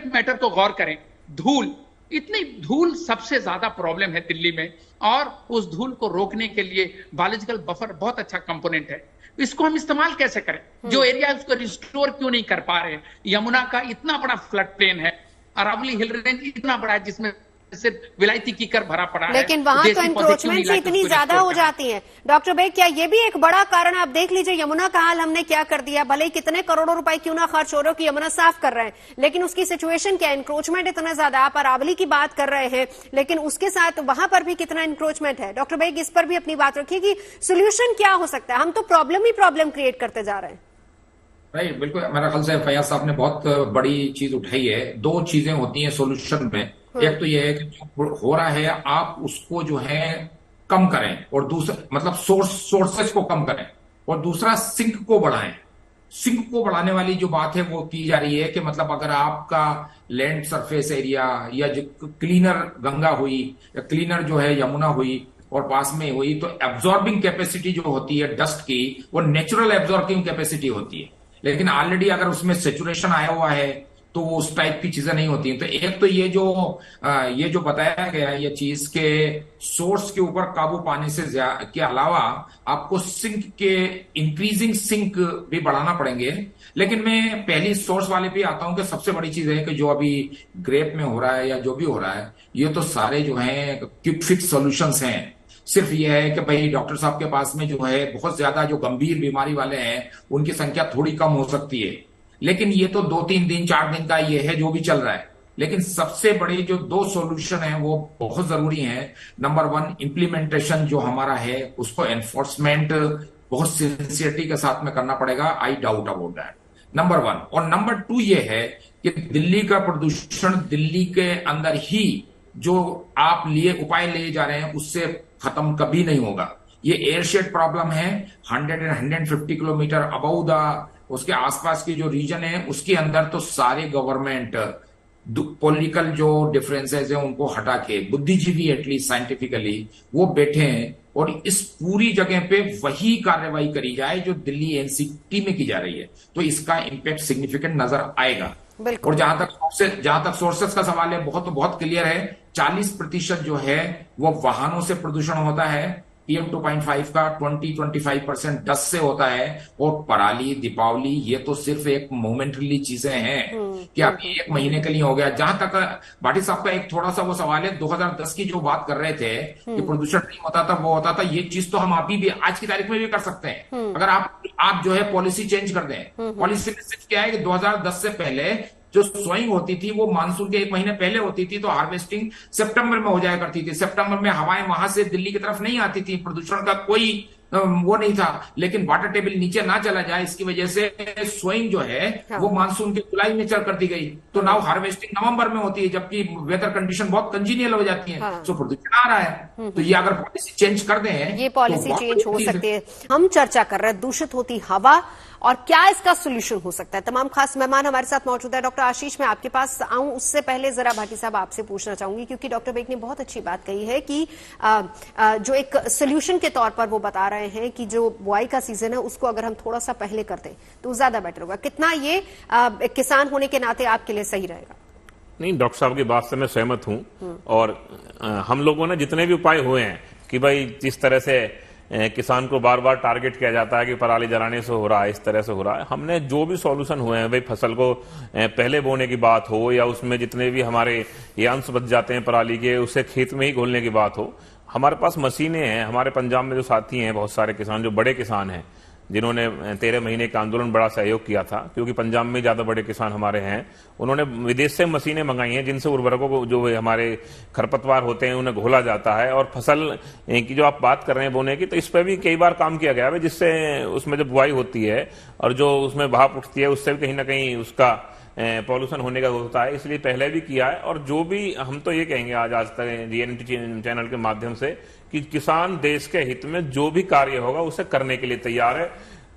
Speaker 6: मैटर को गौर करें। धूल, इतनी धूल सबसे ज्यादा प्रॉब्लम है दिल्ली में, और उस धूल को रोकने के लिए बायोलॉजिकल बफर बहुत अच्छा कंपोनेंट है। इसको हम इस्तेमाल कैसे करें? जो एरिया उसको रिस्टोर क्यों नहीं कर पा रहे? यमुना का इतना बड़ा फ्लड प्लेन है, अरावली हिल रेंज इतना बड़ा है जिसमें सिर्फ विलायती कीकर भरा पड़ा है,
Speaker 1: लेकिन वहां तो एंक्रोचमेंट से इतनी ज्यादा हो जाती है। डॉक्टर बेग, क्या ये भी एक बड़ा कारण? आप देख लीजिए यमुना का हाल हमने क्या कर दिया। भले ही कितने करोड़ों रुपए क्यों ना खर्च हो रहे हो कि यमुना साफ कर रहे हैं, लेकिन उसकी सिचुएशन क्या, एंक्रोचमेंट इतना ज्यादा। आप अरावली की बात कर रहे हैं, लेकिन उसके साथ वहां पर भी कितना एंक्रोचमेंट है। डॉक्टर बेग, इस पर भी अपनी बात रखिए कि सोल्यूशन क्या हो सकता है। हम तो प्रॉब्लम ही प्रॉब्लम क्रिएट करते जा रहे हैं।
Speaker 7: राइट, बिल्कुल। मेरा ख्याल से फैयाज साहब ने बहुत बड़ी चीज उठाई है। 2 चीजें होती हैं सोल्यूशन में। एक तो यह है कि जो हो रहा है आप उसको जो है कम करें, और दूसरा मतलब सोर्सेस को कम करें, और दूसरा सिंक को बढ़ाएं। सिंक को बढ़ाने वाली जो बात है वो की जा रही है कि मतलब अगर आपका लैंड सरफेस एरिया या जो क्लीनर गंगा हुई या क्लीनर जो है यमुना हुई और पास में हुई, तो एब्जॉर्बिंग कैपेसिटी जो होती है डस्ट की, वो नेचुरल एब्जॉर्बिंग कैपेसिटी होती है। लेकिन ऑलरेडी अगर उसमें सेचुरेशन आया हुआ है तो वो उस टाइप की चीजें नहीं होती हैं। तो एक तो ये जो बताया गया है, ये चीज के सोर्स के ऊपर काबू पाने से के अलावा आपको सिंक के इंक्रीजिंग सिंक भी बढ़ाना पड़ेंगे। लेकिन मैं पहली सोर्स वाले पे आता हूं कि सबसे बड़ी चीज है कि जो अभी ग्रेप में हो रहा है या जो भी हो रहा है, ये तो सारे जो है क्विक फिक्स सॉल्यूशंस हैं। सिर्फ ये है कि भाई डॉक्टर साहब के पास में जो है बहुत ज्यादा जो गंभीर बीमारी वाले हैं उनकी संख्या थोड़ी कम हो सकती है, लेकिन ये तो 2-3 दिन 4 दिन का ये है जो भी चल रहा है। लेकिन सबसे बड़ी जो 2 सॉल्यूशन है वो बहुत जरूरी है। नंबर 1, इंप्लीमेंटेशन जो हमारा है उसको एनफोर्समेंट बहुत सिंसियरिटी के साथ में करना पड़ेगा। I doubt about that, number 1। और नंबर 2 ये है कि दिल्ली का प्रदूषण दिल्ली के अंदर ही जो आप उपाय लिए जा रहे हैं उससे खत्म कभी नहीं होगा। ये एयरशेड प्रॉब्लम है 100 and 150 किलोमीटर अबाउ द उसके आसपास की जो रीजन है उसके अंदर तो सारे गवर्नमेंट पॉलिटिकल जो डिफरेंसेस है उनको हटा के बुद्धिजीवी एटलीस्ट साइंटिफिकली वो बैठे हैं और इस पूरी जगह पे वही कार्रवाई करी जाए जो दिल्ली एनसीटी में की जा रही है, तो इसका इंपैक्ट सिग्निफिकेंट नजर आएगा। और जहां तक सोर्सेस का सवाल है, बहुत क्लियर है। 40% जो है वो वाहनों से प्रदूषण होता है, PM 2.5 का 20-25% डस्ट से होता है, और पराली, दीपावली ये तो सिर्फ एक मोमेंटरी चीजें हैं कि अभी 1 महीने के लिए हो गया। जहां तक भाटी साहब का एक थोड़ा सा वो सवाल है, 2010 की जो बात कर रहे थे कि प्रदूषण नहीं होता था, वो होता था, ये चीज तो हम अभी भी आज की तारीख में भी कर सकते हैं अगर आप जो है पॉलिसी चेंज कर दें। पॉलिसी में सिर्फ क्या है कि 2010 से पहले जो सोइंग होती थी वो मानसून के 1 महीने पहले होती थी, तो हार्वेस्टिंग सितंबर में हो जाया करती थी। सितंबर में हवाएं वहां से दिल्ली की तरफ नहीं आती थी, प्रदूषण का कोई वो नहीं था। लेकिन वाटर टेबल नीचे ना चला जाए इसकी वजह से सोइंग जो है वो मानसून के जुलाई में चल कर दी गई, तो नाउ हार्वेस्टिंग नवंबर में होती है, जबकि वेदर कंडीशन बहुत कंजीनियल हो जाती है। तो प्रदूषण आ रहा है, तो ये अगर पॉलिसी चेंज कर दें,
Speaker 1: ये पॉलिसी चेंज हो सकती है। हम चर्चा कर रहे हैं दूषित होती हवा और क्या इसका सोल्यूशन हो सकता है। तमाम खास मेहमान हमारे साथ मौजूद है। डॉक्टर आशीष, मैं आपके पास आऊं उससे पहले जरा भाटी साहब आपसे पूछना चाहूंगी, क्योंकि डॉक्टर बेग ने बहुत अच्छी बात कही है कि जो एक सोल्यूशन के तौर पर वो बता रहे हैं कि जो बुआई का सीजन है उसको अगर हम थोड़ा सा पहले कर दें तो ज्यादा बेटर होगा। कितना ये किसान होने के नाते आपके लिए सही रहेगा?
Speaker 8: नहीं, डॉक्टर साहब की बात से मैं सहमत हूं, और हम लोगों ने जितने भी उपाय हुए हैं कि भाई जिस तरह से किसान को बार बार टारगेट किया जाता है कि पराली जलाने से हो रहा है, इस तरह से हो रहा है, हमने जो भी सॉल्यूशन हुए हैं, भाई फसल को पहले बोने की बात हो या उसमें जितने भी हमारे ये अंश बच जाते हैं पराली के उसे खेत में ही घोलने की बात हो, हमारे पास मशीनें हैं। हमारे पंजाब में जो साथी हैं, बहुत सारे किसान जो बड़े किसान हैं, जिन्होंने 13 महीने का आंदोलन बड़ा सहयोग किया था, क्योंकि पंजाब में ज्यादा बड़े किसान हमारे हैं, उन्होंने विदेश से मशीनें मंगाई हैं जिनसे उर्वरकों को, जो हमारे खरपतवार होते हैं, उन्हें घोला जाता है। और फसल की जो आप बात कर रहे हैं बोने की, तो इस पर भी कई बार काम किया गया है, जिससे उसमें जब बुआई होती है और जो उसमें भाप उठती है, उससे भी कहीं ना कहीं उसका पॉल्यूशन होने का होता है। इसलिए पहले भी किया है। और जो भी हम तो ये कहेंगे आज तक जीएनटी चैनल के माध्यम से कि किसान देश के हित में जो भी कार्य होगा उसे करने के लिए तैयार है,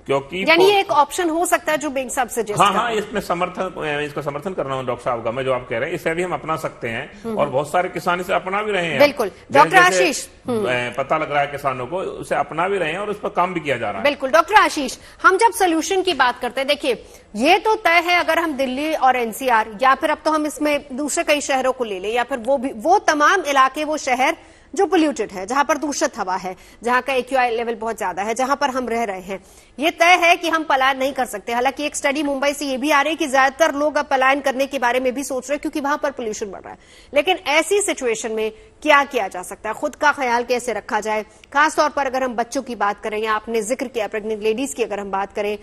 Speaker 8: क्योंकि
Speaker 1: यानी ये एक ऑप्शन हो सकता है जो बेग साहब सजेस्ट
Speaker 8: हाँ, इसमें इसका समर्थन कर रहा हूं डॉक्टर साहब का मैं, जो आप कह रहे हैं इसे भी हम अपना सकते हैं और बहुत सारे किसान इसे अपना भी रहे हैं।
Speaker 1: बिल्कुल डॉक्टर आशीष,
Speaker 8: पता लग रहा है किसानों को, उसे अपना भी रहे हैं और उस पर काम भी किया जा रहा है।
Speaker 1: बिल्कुल डॉक्टर आशीष, हम जब सोल्यूशन की बात करते हैं, देखिए ये तो तय है, अगर हम दिल्ली और एनसीआर या फिर अब तो हम इसमें दूसरे कई शहरों को ले लें, या फिर वो तमाम इलाके, वो शहर जो पोल्यूटेड है, जहां पर दूषित हवा है, जहां का एक्यूआई लेवल बहुत ज्यादा है, जहां पर हम रह रहे हैं, ये तय है कि हम पलायन नहीं कर सकते। हालांकि एक स्टडी मुंबई से ये भी आ रही है कि ज्यादातर लोग अब पलायन करने के बारे में भी सोच रहे हैं, क्योंकि वहां पर पोल्यूशन बढ़ रहा है। लेकिन ऐसी सिचुएशन में क्या किया जा सकता है, खुद का ख्याल कैसे रखा जाए, खासतौर पर अगर हम बच्चों की बात करें, या आपने जिक्र किया प्रेग्नेंट लेडीज की अगर हम बात करें,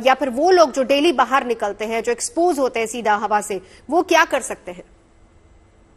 Speaker 1: या फिर वो लोग जो डेली बाहर निकलते हैं, जो एक्सपोज होते हैं सीधा हवा से, वो क्या कर सकते हैं?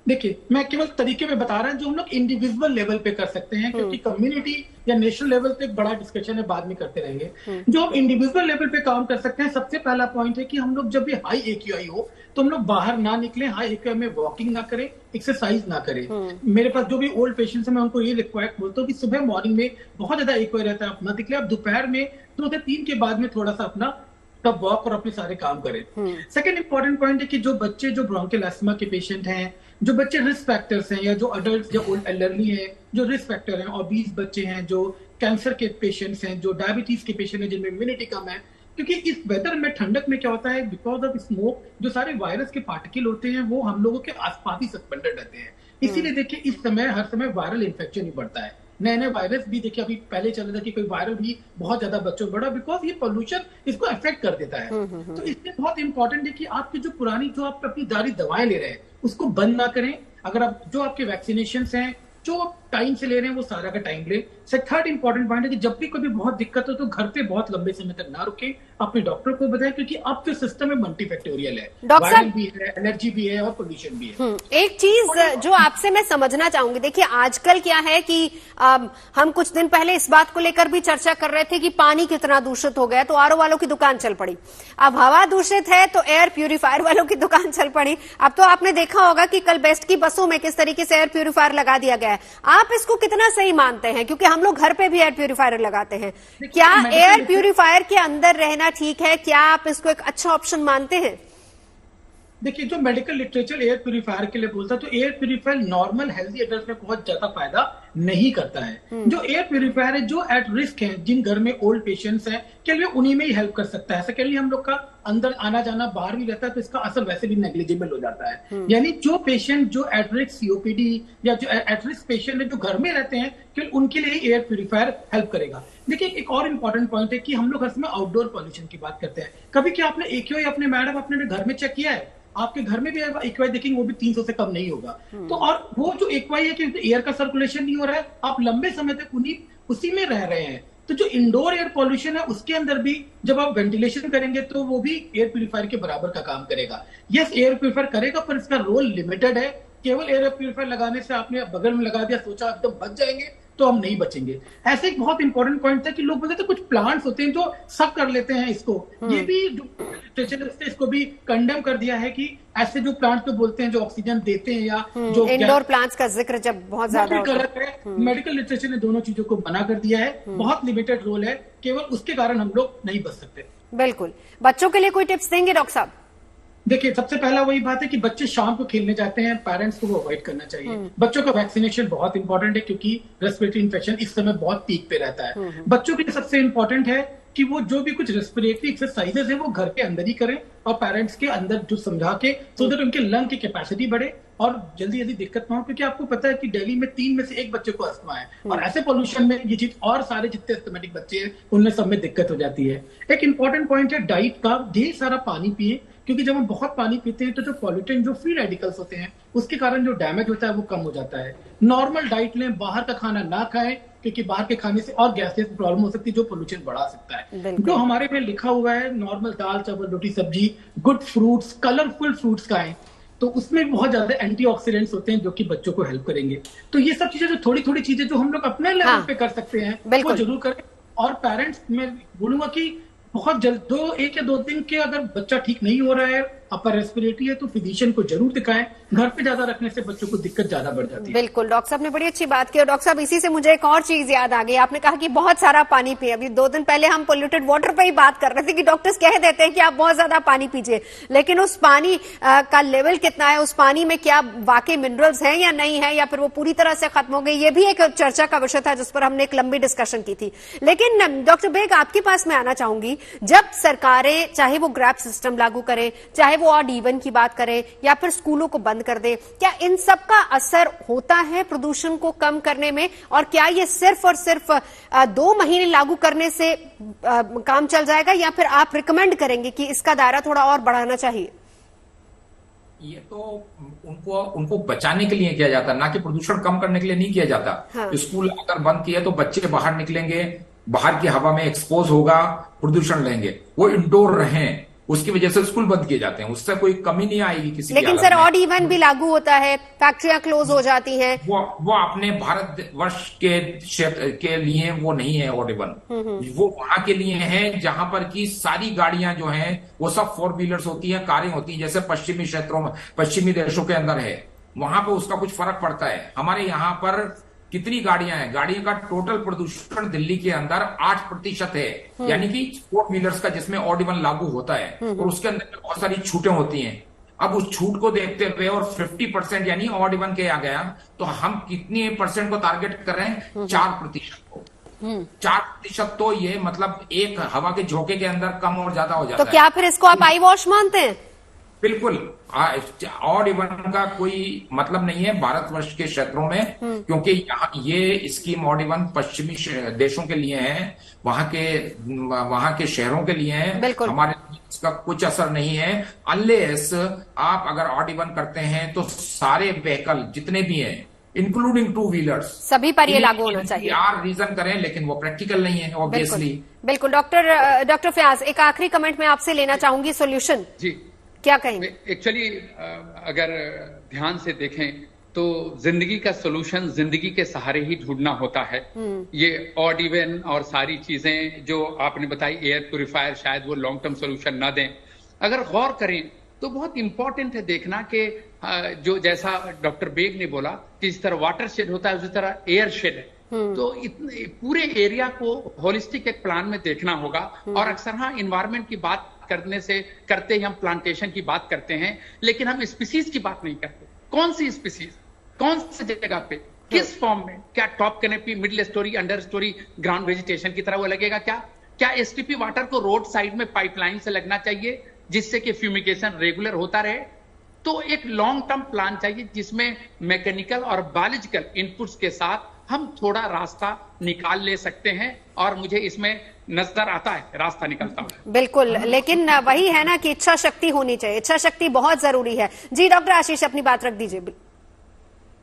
Speaker 9: देखिए, मैं केवल तरीके में बता रहा हूं जो हम लोग इंडिविजुअल लेवल पे कर सकते हैं, क्योंकि कम्युनिटी या नेशनल लेवल पे एक बड़ा डिस्कशन है, बाद में करते रहेंगे। जो हम इंडिविजुअल लेवल पे काम कर सकते हैं, सबसे पहला पॉइंट है कि हम लोग जब भी हाई एक्यूआई हो तो हम लोग बाहर ना निकलें, हाई एक्यूआई में वॉकिंग ना करें, एक्सरसाइज ना करें। मेरे पास जो भी ओल्ड पेशेंट्स है, मैं उनको ये रिक्वायर्ड बोलता हूँ कि सुबह मॉर्निंग में बहुत ज्यादा एक्यूआई रहता है, आप ना निकले, आप दोपहर में 2 से 3 के बाद में थोड़ा सा अपना तब वॉक और अपने सारे काम करें। सेकंड इंपॉर्टेंट पॉइंट है कि जो बच्चे जो ब्रोंकियल अस्थमा के पेशेंट हैं, जो बच्चे रिस्क फैक्टर्स हैं, या जो अडल्ट या ओल्ड एल्डरली है जो रिस्क फैक्टर हैं, ओबीस बच्चे हैं, जो कैंसर के पेशेंट्स हैं, जो डायबिटीज के पेशेंट हैं जिनमें इम्यूनिटी कम है, क्योंकि इस वेदर में, ठंडक में क्या होता है, बिकॉज ऑफ स्मोक जो सारे वायरस के पार्टिकल होते हैं वो हम लोगों के आसपास ही सस्पेंडेड रहते हैं। इसीलिए देखिए इस समय हर समय वायरल इन्फेक्शन ही बढ़ता है, नए नए वायरस भी देखिए, अभी पहले चल रहा था कि कोई वायरल भी बहुत ज्यादा बच्चों में बढ़ा, बिकॉज ये पोल्यूशन इसको अफेक्ट कर देता है। तो इसलिए बहुत इंपॉर्टेंट है कि आपकी जो पुरानी, जो आप अपनी जारी दवाएं ले रहे हैं उसको बंद ना करें। अगर आप जो आपके वैक्सीनेशन हैं जो टाइम से ले रहे हैं वो सारा का टाइम ले। थर्ड इंपॉर्टेंट पॉइंट है कि जब भी कभी बहुत दिक्कत हो तो घर पे बहुत लंबे समय तक ना रुके, अपने डॉक्टर को बताएं, क्योंकि अब जो सिस्टम है मल्टीफैक्टोरियल है, वायरल भी है, एलर्जी भी है और पोल्यूशन भी है।
Speaker 1: एक चीज जो आपसे मैं समझना चाहूंगी, देखिए आजकल क्या है कि हम कुछ दिन पहले इस बात को लेकर भी चर्चा कर रहे थे कि पानी कितना दूषित हो गया, तो आरओ वालों की दुकान चल पड़ी। अब हवा दूषित है तो एयर प्यूरिफायर वालों की दुकान चल पड़ी। अब तो आपने देखा होगा कि कल बेस्ट की बसों में किस तरीके से एयर प्यूरिफायर लगा दिया गया है। आप इसको कितना सही मानते हैं, क्योंकि हम लोग घर पे भी एयर प्यूरिफायर लगाते हैं, क्या एयर प्यूरिफायर के अंदर रहना ठीक है? क्या आप इसको एक अच्छा ऑप्शन मानते हैं?
Speaker 9: देखिए, जो मेडिकल लिटरेचर एयर प्यूरिफायर के लिए बोलता है, तो air purifier normal healthy adult में बहुत ज्यादा फायदा नहीं करता है। जो एयर प्यूरिफायर है जो एट रिस्क है, जिन घर में ओल्ड पेशेंट्स हैं, के लिए उन्हीं में ही हेल्प कर सकता है। सेकेंडली हम लोग का अंदर आना जाना बाहर भी रहता है, तो इसका असर वैसे भी नेग्लिजिबल हो जाता है। यानी जो पेशेंट जो एट रिस्क सीओपीडी या जो एट रिस्क पेशेंट है जो घर में रहते हैं, केवल उनके लिए ही एयर प्यूरिफायर हेल्प करेगा। देखिए, एक और इंपॉर्टेंट पॉइंट है कि हम लोग हर समय आउटडोर पॉल्यूशन की बात करते हैं। कभी क्या आपने एक्यूआई अपने मैडम अपने घर में चेक किया है? आपके घर में भी एक्यूआई देखेंगे वो भी 300 से कम नहीं होगा। तो और वो जो एक्यूआई है कि एयर का सर्कुलेशन नहीं हो रहा है, आप लंबे समय तक उसी में रह रहे हैं। तो जो इंडोर एयर पॉल्यूशन है उसके अंदर भी जब आप वेंटिलेशन करेंगे तो वो भी एयर प्यूरिफायर के बराबर का काम करेगा। यस, एयर प्यूरिफायर करेगा, पर इसका रोल लिमिटेड है। केवल एयर प्यूरिफायर लगाने से आपने बगल में लगा दिया, सोचा एकदम बच जाएंगे, तो हम नहीं बचेंगे। ऐसे एक बहुत इंपॉर्टेंट पॉइंट था कि लोग बोलते थे कुछ प्लांट्स होते हैं जो सब कर लेते हैं इसको। ये भी इसको भी कंडेम कर दिया है कि ऐसे जो प्लांट तो बोलते हैं जो ऑक्सीजन देते हैं या जो
Speaker 1: इंडोर प्लांट्स का जिक्र जब बहुत ज्यादा
Speaker 9: गलत है। मेडिकल लिटरेचर ने दोनों चीजों को मना कर दिया है, बहुत लिमिटेड रोल है, केवल उसके कारण हम लोग नहीं बच सकते।
Speaker 1: बिल्कुल। बच्चों के लिए कोई टिप्स देंगे डॉक्टर साहब?
Speaker 9: देखिए, सबसे पहला वही बात है कि बच्चे शाम को खेलने जाते हैं, पेरेंट्स को वो अवॉइड करना चाहिए। बच्चों का वैक्सीनेशन बहुत इंपॉर्टेंट है, क्योंकि रेस्पिरेटरी इन्फेक्शन इस समय बहुत पीक पे रहता है। बच्चों के लिए सबसे इंपॉर्टेंट है कि वो जो भी कुछ रेस्पिरेटरी एक्सरसाइजेस है वो घर के अंदर ही करें, और पेरेंट्स के अंदर जो समझा के, सो दैट उनके लंग की कैपेसिटी बढ़े और जल्दी जल्दी दिक्कत ना हो। क्योंकि आपको पता है कि दिल्ली में 3 में से 1 बच्चे को अस्थमा है, और ऐसे पोल्यूशन में ये चीज, और सारे जितने अस्थमेटिक बच्चे हैं उनमें सब में दिक्कत हो जाती है। एक इंपॉर्टेंट पॉइंट है डाइट का, ढेर सारा पानी पिए, क्योंकि जब हम बहुत पानी पीते हैं तो जो पॉल्यूटेंट, जो फ्री रेडिकल्स होते हैं, उसके कारण जो डैमेज होता है वो कम हो जाता है। नॉर्मल डाइट लें, बाहर का खाना ना खाएं, क्योंकि बाहर के खाने से और गैसेस प्रॉब्लम हो सकती है जो पोल्यूशन बढ़ा सकता है। जो हमारे में लिखा हुआ है नॉर्मल दाल चावल रोटी सब्जी, गुड फ्रूट्स, कलरफुल फ्रूट्स खाएं, तो उसमें बहुत ज्यादा एंटीऑक्सीडेंट्स होते हैं जो कि बच्चों को हेल्प करेंगे। तो ये सब चीजें, जो थोड़ी थोड़ी चीजें जो हम लोग अपने लेवल पे कर सकते हैं वो जरूर करें। और पेरेंट्स, मैं बोलूंगा कि बहुत जल्द 1 या 2 दिन के अगर बच्चा ठीक नहीं हो रहा है, अपर रेस्पिरेटरी है, तो फिजिशियन को जरूर दिखाएं। घर पे ज्यादा रखने से बच्चों को दिक्कत ज्यादा बढ़ जाती है।
Speaker 1: बिल्कुल, डॉक्टर साहब ने बड़ी अच्छी बात की। और डॉक्टर साहब, इसी से मुझे एक और चीज याद आ गई। आपने कहा कि बहुत सारा पानी पिए। अभी 2 दिन पहले हम पोल्यूटेड वाटर पे ही बात कर रहे थे कि डॉक्टर्स कह देते हैं कि आप बहुत ज्यादा पानी पीजिए, लेकिन उस पानी का लेवल कितना है, उस पानी में क्या वाकई मिनरल्स हैं या नहीं है, या फिर वो पूरी तरह से खत्म हो गई, ये भी एक चर्चा का विषय था जिस पर हमने एक लंबी डिस्कशन की थी। लेकिन डॉक्टर बेग, आपके पास मैं आना चाहूंगी, जब सरकारें चाहे वो ग्रैप सिस्टम लागू करें, चाहे वो ऑड इवन की बात करें, या फिर स्कूलों को बंद कर दे, क्या इन सब का असर होता है प्रदूषण को कम करने में? और क्या ये सिर्फ और सिर्फ 2 महीने लागू करने से काम चल जाएगा, या फिर आप रिकमेंड करेंगे कि इसका दायरा थोड़ा और बढ़ाना चाहिए?
Speaker 7: ये तो उनको बचाने के लिए किया जाता है, ना कि प्रदूषण कम करने के लिए नहीं किया जाता। हाँ। स्कूल अगर बंद किया तो बच्चे बाहर निकलेंगे, बाहर की हवा में एक्सपोज होगा, प्रदूषण लेंगे, वो इंडोर रहें, उसकी वजह से स्कूल बंद किए जाते हैं। उससे कोई कमी नहीं आएगी किसी।
Speaker 1: लेकिन सर, ऑड इवन भी लागू होता है, फैक्ट्रियां क्लोज हो जाती हैं।
Speaker 7: वो अपने भारतवर्ष के क्षेत्र के लिए वो नहीं है ऑड इवन। वो वहां के लिए है जहां पर की सारी गाड़ियां जो हैं वो सब 4 व्हीलर्स होती हैं, कारें होती हैं, जैसे पश्चिमी क्षेत्रों में, पश्चिमी देशों के अंदर है, वहां पर उसका कुछ फर्क पड़ता है। हमारे यहाँ पर कितनी गाड़ियां हैं? गाड़ियों का टोटल प्रदूषण दिल्ली के अंदर 8% है, यानी कि 4 व्हीलर्स का, जिसमें ऑड इवन लागू होता है, और उसके अंदर बहुत सारी छूटें होती हैं। अब उस छूट को देखते हुए और 50% यानी ऑड इवन के आ गया, तो हम कितने % को टारगेट कर रहे हैं? 4% को। 4% तो ये मतलब एक हवा के झोंके के अंदर कम और ज्यादा हो जाता है।
Speaker 1: तो क्या फिर इसको आप आई वॉश मानते हैं?
Speaker 7: बिल्कुल, ऑड इवन का कोई मतलब नहीं है भारतवर्ष के क्षेत्रों में, क्योंकि यहाँ ये स्कीम ऑड इवन पश्चिमी देशों के लिए है, वहां के शहरों के लिए है। हमारे इसका कुछ असर नहीं है, अनलेस आप अगर ऑड इवन करते हैं तो सारे व्हीकल जितने भी हैं, इंक्लूडिंग 2 व्हीलर्स,
Speaker 1: सभी पर ये लागू होना चाहिए।
Speaker 7: यार रीजन करें, लेकिन वो प्रैक्टिकल नहीं है ऑब्वियसली।
Speaker 1: बिल्कुल। डॉक्टर फयाज, एक आखिरी कमेंट मैं आपसे लेना चाहूंगी। सोल्यूशन जी क्या कहेंगे?
Speaker 6: एक्चुअली अगर ध्यान से देखें तो जिंदगी का सोल्यूशन जिंदगी के सहारे ही ढूंढना होता है। ये ऑड इवन और सारी चीजें जो आपने बताई, एयर प्यूरिफायर, शायद वो लॉन्ग टर्म सोल्यूशन ना दें। अगर गौर करें तो बहुत इंपॉर्टेंट है देखना कि जो जैसा डॉक्टर बेग ने बोला कि जिस तरह वाटर शेड होता है उसी तरह एयर शेड है, तो इतने पूरे एरिया को होलिस्टिक एक प्लान में देखना होगा। और अक्सर हाँ, इन्वायरमेंट की बात करते ही हम प्लांटेशन की बात करते हैं, लेकिन हम स्पीसीज की बात नहीं करते। कौन सी स्पीसीज, कौन सी जगह पे, किस फॉर्म में, क्या top canopy, middle story, under story, ground vegetation की तरह वो लगेगा? क्या एसटीपी वाटर को रोड साइड में पाइपलाइन से लगना चाहिए जिससे कि फ्यूमिगेशन रेगुलर होता रहे? तो एक लॉन्ग टर्म प्लान चाहिए जिसमें मैकेनिकल और बायोलॉजिकल इनपुट्स के साथ हम थोड़ा रास्ता निकाल ले सकते हैं, और मुझे इसमें नजर आता है रास्ता निकलता है।
Speaker 1: बिल्कुल, लेकिन वही है ना कि इच्छा शक्ति होनी चाहिए, इच्छा शक्ति बहुत जरूरी है। जी डॉक्टर आशीष, अपनी बात रख दीजिए।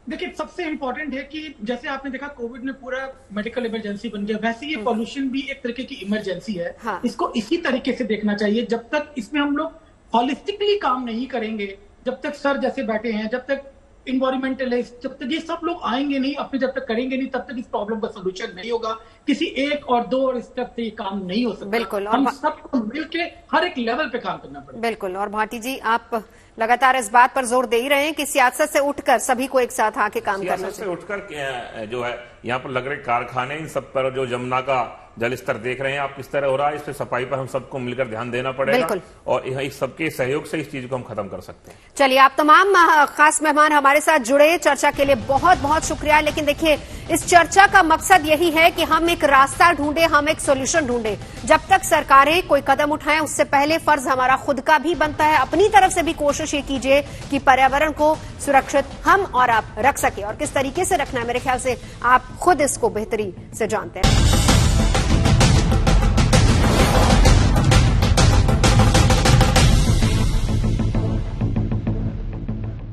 Speaker 9: देखिए, सबसे इंपॉर्टेंट है कि जैसे आपने देखा कोविड में पूरा मेडिकल इमरजेंसी बन गया, वैसे ये पॉल्यूशन भी एक तरीके की इमरजेंसी है। हाँ। इसको इसी तरीके से देखना चाहिए। जब तक इसमें हम लोग हॉलिस्टिकली काम नहीं करेंगे, जब तक सर जैसे बैठे हैं, जब तक इन्वायरमेंटलिस्ट, जब तक ये सब लोग आएंगे नहीं, अपने जब तक करेंगे नहीं, तब तक इस प्रॉब्लम का सोल्यूशन नहीं होगा। किसी 1 और 2 और स्टेप से ये काम नहीं हो सकता।
Speaker 1: बिल्कुल,
Speaker 9: हम सबको मिलकर हर एक लेवल पे काम करना पड़ेगा।
Speaker 1: बिल्कुल। और भाटी जी, आप लगातार इस बात पर जोर दे ही रहे हैं कि सियासत से उठकर सभी को एक साथ आके काम करना चाहिए।
Speaker 8: सियासत से उठकर जो है यहाँ पर लग रहे कारखाने, इन सब पर जो यमुना का जल स्तर देख रहे हैं आप किस तरह हो रहा है, इस पे सफाई पर हम सबको मिलकर ध्यान देना पड़ेगा, और इस सबके सहयोग से इस चीज को हम खत्म कर सकते हैं।
Speaker 1: चलिए, आप तमाम खास मेहमान हमारे साथ जुड़े, चर्चा के लिए बहुत बहुत शुक्रिया। लेकिन देखिए, इस चर्चा का मकसद यही है कि हम एक रास्ता ढूंढे, हम एक सोल्यूशन ढूंढे। जब तक सरकारें कोई कदम उठाएं, उससे पहले फर्ज हमारा खुद का भी बनता है। अपनी तरफ से भी कोशिश ये कीजिए कि पर्यावरण को सुरक्षित हम और आप रख सके, और किस तरीके से रखना है मेरे ख्याल से आप खुद इसको बेहतरी से जानते हैं।